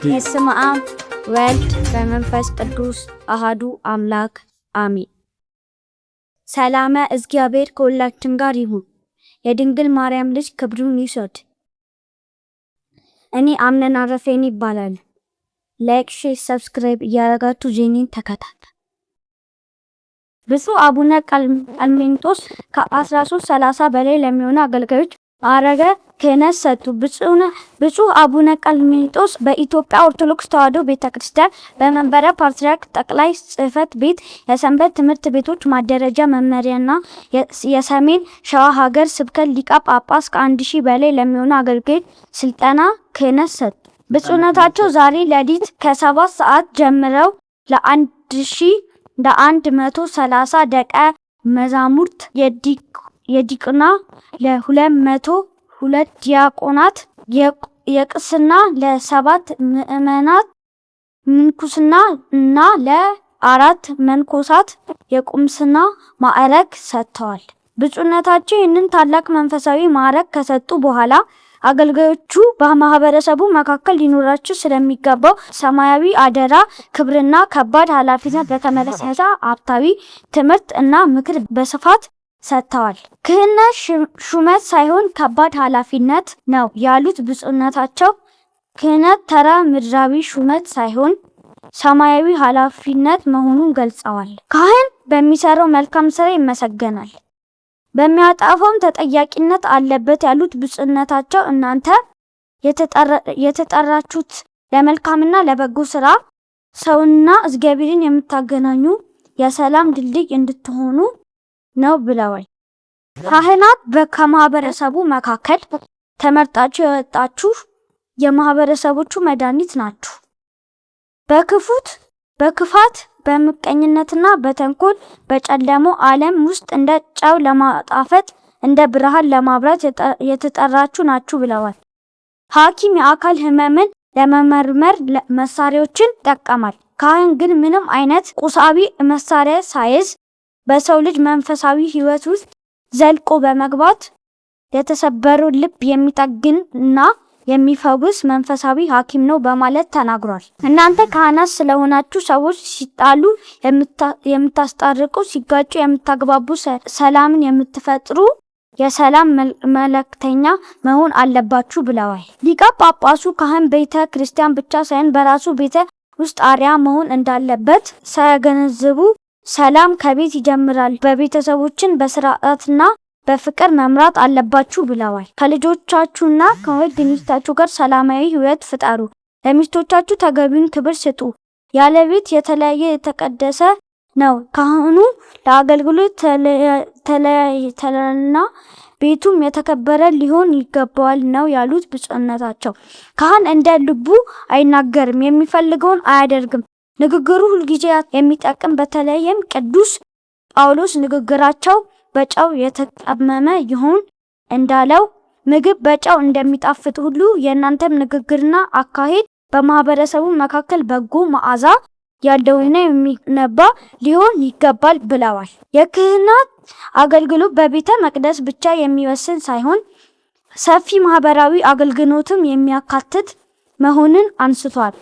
በስመ አብ ወልድ በመንፈስ ቅዱስ አሐዱ አምላክ አሜን። ሰላመ እግዚአብሔር ከሁላችን ጋር ይሁን። የድንግል ማርያም ልጅ ክብሩን ይውሰድ። እኔ አምነን አረፌን ይባላል። ላይክ፣ ሼር፣ ሰብስክራይብ እያደረጋችሁ ዜናን ተከታተሉ። ብፁዕ አቡነ ቀለሚንጦስ ከ1330 በላይ ለሚሆኑ አገልጋዮች ማዕረገ ክህነት ሰጡ። ብፁዕ አቡነ ቀለሚንጦስ በኢትዮጵያ ኦርቶዶክስ ተዋሕዶ ቤተክርስቲያን በመንበረ ፓትርያርክ ጠቅላይ ጽሕፈት ቤት የሰንበት ትምህርት ቤቶች ማደራጃ መመሪያና የሰሜን ሸዋ ሀገረ ስብከት ሊቀ ጳጳስ ከ1000 በላይ ለሚሆኑ አገልጋዮች ስልጠነ ክህነት ሰጡ። ብፁዕነታቸው ዛሬ ሌሊት ከ7 ሰዓት ጀምረው ለ130 ደቀ መዛሙርት የዲቁና ለ202 ዲያቆናት የቅስና ለ7 ምእመናት ምንኩስና እና ለ4 መነኮሳት የቁምስና ማዕረግ ሰጥተዋል። ብፁዕነታቸው ይህንን ታላቅ መንፈሳዊ ማዕረግ ከሰጡ በኋላ አገልጋዮቹ በማህበረሰቡ መካከል ሊኖራቸው ስለሚገባው ሰማያዊ አደራ፣ ክብርና ከባድ ኃላፊነት በተመለከተ ሀብታዊ ትምህርት እና ምክር በስፋት ሰጥተዋል። ክህነት ሹመት ሳይሆን ከባድ ኃላፊነት ነው ያሉት ብፁዕነታቸው ክህነት ተራ ምድራዊ ሹመት ሳይሆን ሰማያዊ ኃላፊነት መሆኑን ገልጸዋል። ካህን በሚሰራው መልካም ስራ ይመሰገናል፣ በሚያጠፋውም ተጠያቂነት አለበት ያሉት ብፁዕነታቸው እናንተ የተጠራችሁት ለመልካምና ለበጎ ስራ ሰውንና እግዚአብሔርን የምታገናኙ የሰላም ድልድይ እንድትሆኑ ነው ብለዋል። ካህናት ከማህበረሰቡ መካከል ተመርጣችሁ የወጣችሁ የማህበረሰቦቹ መድኃኒት ናችሁ። በክፋት በምቀኝነትና በተንኮል በጨለማው ዓለም ውስጥ እንደ ጨው ለማጣፈጥ እንደ ብርሃን ለማብራት የተጠራችሁ ናችሁ ብለዋል። ሐኪም የአካል ህመምን ለመመርመር መሳሪያዎችን ይጠቀማል። ካህን ግን ምንም አይነት ቁሳዊ መሳሪያ ሳይዝ በሰው ልጅ መንፈሳዊ ህይወት ውስጥ ዘልቆ በመግባት የተሰበረው ልብ የሚጠግን እና የሚፈውስ መንፈሳዊ ሐኪም ነው በማለት ተናግሯል። እናንተ ካህናት ስለሆናችሁ ሰዎች ሲጣሉ የምታስታርቁ፣ ሲጋጩ የምታግባቡ፣ ሰላምን የምትፈጥሩ የሰላም መልእክተኛ መሆን አለባችሁ ብለዋል። ሊቀ ጳጳሱ ካህን ቤተ ክርስቲያን ብቻ ሳይሆን በራሱ ቤተ ውስጥ አርአያ መሆን እንዳለበት ሳያገነዝቡ ሰላም ከቤት ይጀምራል፣ በቤተሰቦችን በስርዓትና በፍቅር መምራት አለባችሁ ብለዋል። ከልጆቻችሁና ከወንድ ሚስታችሁ ጋር ሰላማዊ ህይወት ፍጠሩ። ለሚስቶቻችሁ ተገቢውን ክብር ስጡ። ያለ ቤት የተለየ የተቀደሰ ነው። ካህኑ ለአገልግሎት ተለይተዋልና ቤቱም የተከበረ ሊሆን ይገባዋል ነው ያሉት ብፁዕነታቸው። ካህን እንደ ልቡ አይናገርም፣ የሚፈልገውን አያደርግም። ንግግሩ ሁልጊዜ የሚጠቅም በተለይም ቅዱስ ጳውሎስ ንግግራቸው በጨው የተቀመመ ይሁን እንዳለው ምግብ በጨው እንደሚጣፍጥ ሁሉ የእናንተም ንግግርና አካሄድ በማህበረሰቡ መካከል በጎ መዓዛ ያለውና የሚነባ ሊሆን ይገባል ብለዋል። የክህነት አገልግሎት በቤተ መቅደስ ብቻ የሚወስን ሳይሆን ሰፊ ማህበራዊ አገልግሎትም የሚያካትት መሆኑን አንስቷል።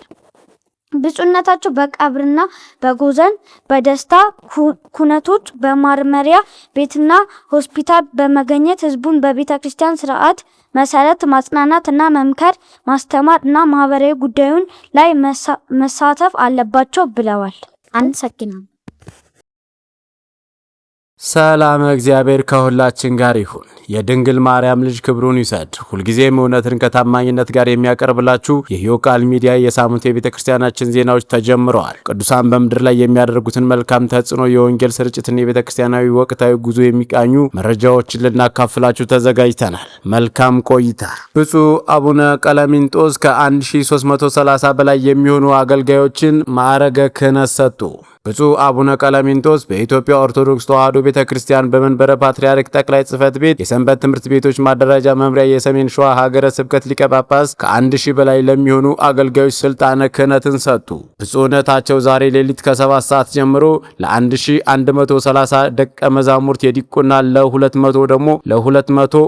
ብፁዕነታቸው በቀብርና በጎዘን በደስታ ኩነቶች በማርመሪያ ቤትና ሆስፒታል በመገኘት ህዝቡን በቤተ ክርስቲያን ስርዓት መሰረት ማጽናናት እና መምከር፣ ማስተማር እና ማህበራዊ ጉዳዩን ላይ መሳተፍ አለባቸው ብለዋል። አመሰግናለሁ። ሰላም እግዚአብሔር ከሁላችን ጋር ይሁን። የድንግል ማርያም ልጅ ክብሩን ይውሰድ። ሁልጊዜም እውነትን ከታማኝነት ጋር የሚያቀርብላችሁ የሕይወት ቃል ሚዲያ የሳምንቱ የቤተክርስቲያናችን ዜናዎች ተጀምረዋል። ቅዱሳን በምድር ላይ የሚያደርጉትን መልካም ተጽዕኖ፣ የወንጌል ስርጭትና የቤተክርስቲያናዊ ወቅታዊ ጉዞ የሚቃኙ መረጃዎችን ልናካፍላችሁ ተዘጋጅተናል። መልካም ቆይታ። ብፁዕ አቡነ ቀለሚንጦስ ከ1330 በላይ የሚሆኑ አገልጋዮችን ማዕረገ ክህነት ሰጡ። ብፁዕ አቡነ ቀለሚንጦስ በኢትዮጵያ ኦርቶዶክስ ተዋሕዶ ቤተክርስቲያን በመንበረ ፓትርያርክ ጠቅላይ ጽሕፈት ቤት የሰንበት ትምህርት ቤቶች ማደራጃ መምሪያ የሰሜን ሸዋ ሀገረ ስብከት ሊቀ ጳጳስ ከ1000 በላይ ለሚሆኑ አገልጋዮች ስልጣነ ክህነትን ሰጡ። ብፁዕነታቸው ዛሬ ሌሊት ከ7 ሰዓት ጀምሮ ለ1130 ደቀ መዛሙርት የዲቁና፣ ለ200 ደግሞ ለ202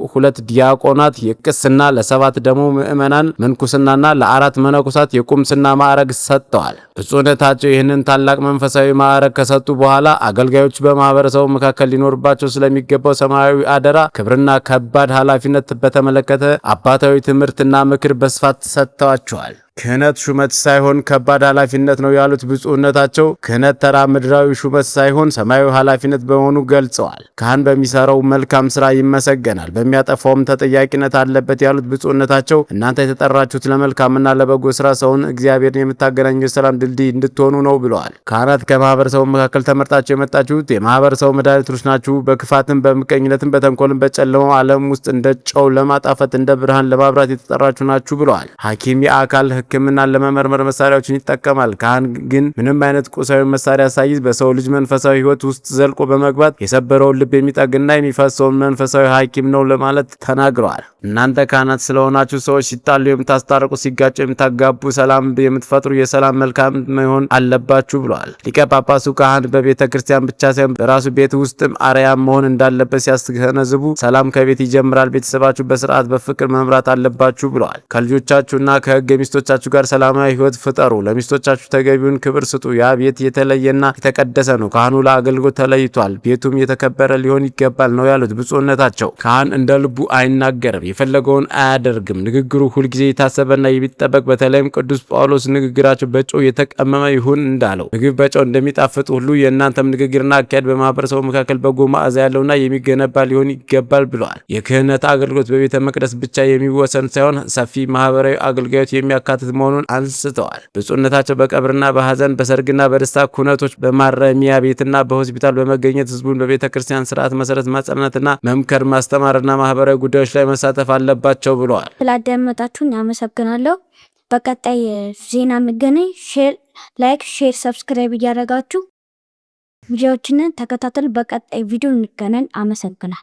ዲያቆናት የቅስና፣ ለ7 ደግሞ ምዕመናን ምንኩስናና ለ4 መነኮሳት የቁምስና ማዕረግ ሰጥተዋል። ብፁዕነታቸው ይህንን ታላቅ መንፈሳዊ ማዕረግ ከሰጡ በኋላ አገልጋዮች በማህበረሰቡ መካከል ሊኖርባቸው ስለሚገባው ሰማያዊ አደራ፣ ክብርና ከባድ ኃላፊነት በተመለከተ አባታዊ ትምህርትና ምክር በስፋት ሰጥተዋቸዋል። ክህነት ሹመት ሳይሆን ከባድ ኃላፊነት ነው ያሉት ብፁዕነታቸው ክህነት ተራ ምድራዊ ሹመት ሳይሆን ሰማያዊ ኃላፊነት በመሆኑ ገልጸዋል። ካህን በሚሰራው መልካም ስራ ይመሰገናል፣ በሚያጠፋውም ተጠያቂነት አለበት ያሉት ብፁዕነታቸው እናንተ የተጠራችሁት ለመልካምና ለበጎ ስራ ሰውን እግዚአብሔርን የምታገናኙ የሰላም ድልድይ እንድትሆኑ ነው ብለዋል። ካህናት ከማህበረሰቡ መካከል ተመርጣችሁ የመጣችሁት የማህበረሰቡ መድኃኒቶች ናችሁ። በክፋትም በምቀኝነትም በተንኮልም በጨለማው ዓለም ውስጥ እንደ ጨው ለማጣፈጥ እንደ ብርሃን ለማብራት የተጠራችሁ ናችሁ ብለዋል። ሐኪም የአካል ሕክምናን ለመመርመር መሳሪያዎችን ይጠቀማል። ካህን ግን ምንም አይነት ቁሳዊ መሳሪያ ሳይዝ በሰው ልጅ መንፈሳዊ ሕይወት ውስጥ ዘልቆ በመግባት የሰበረውን ልብ የሚጠግንና የሚፈሰውን መንፈሳዊ ሐኪም ነው ለማለት ተናግረዋል። እናንተ ካህናት ስለሆናችሁ ሰዎች ሲጣሉ የምታስታርቁ፣ ሲጋጩ የምታጋቡ፣ ሰላም የምትፈጥሩ የሰላም መልካም መሆን አለባችሁ ብለዋል። ሊቀ ጳጳሱ ካህን በቤተ ክርስቲያን ብቻ ሳይሆን በራሱ ቤት ውስጥም አርአያ መሆን እንዳለበት ሲያስገነዝቡ ሰላም ከቤት ይጀምራል፣ ቤተሰባችሁ በስርዓት በፍቅር መምራት አለባችሁ ብለዋል። ከልጆቻችሁና ከሕግ ሚስቶቻችሁ ጋር ሰላማዊ ሕይወት ፍጠሩ፣ ለሚስቶቻችሁ ተገቢውን ክብር ስጡ። ያ ቤት የተለየና የተቀደሰ ነው። ካህኑ ለአገልግሎት ተለይቷል፣ ቤቱም የተከበረ ሊሆን ይገባል ነው ያሉት ብፁዕነታቸው። ካህን እንደ ልቡ አይናገርም፣ የፈለገውን አያደርግም። ንግግሩ ሁልጊዜ የታሰበና የሚጠበቅ በተለይም ቅዱስ ጳውሎስ ንግግራቸው በጨው የተቀመመ ይሁን እንዳለው ምግብ በጨው እንደሚጣፍጥ ሁሉ የእናንተም ንግግርና አካሄድ በማህበረሰቡ መካከል በጎ መዓዛ ያለውና የሚገነባ ሊሆን ይገባል ብለዋል። የክህነት አገልግሎት በቤተ መቅደስ ብቻ የሚወሰን ሳይሆን ሰፊ ማህበራዊ አገልጋዮት የሚያካትት መሆኑን አንስተዋል። ብፁዕነታቸው በቀብርና በሐዘን በሰርግና በደስታ ኩነቶች በማረሚያ ቤትና በሆስፒታል በመገኘት ህዝቡን በቤተ ክርስቲያን ስርዓት መሰረት ማጽናናትና መምከር፣ ማስተማርና ማህበራዊ ጉዳዮች ላይ መሳተፍ አለባቸው ብለዋል። ስላዳመጣችሁኝ አመሰግናለሁ። በቀጣይ ዜና እንገናኝ። ላይክ፣ ሼር፣ ሰብስክራይብ እያደረጋችሁ ቪዲዮዎችን ተከታተሉ። በቀጣይ ቪዲዮ እንገናኝ። አመሰግናለሁ።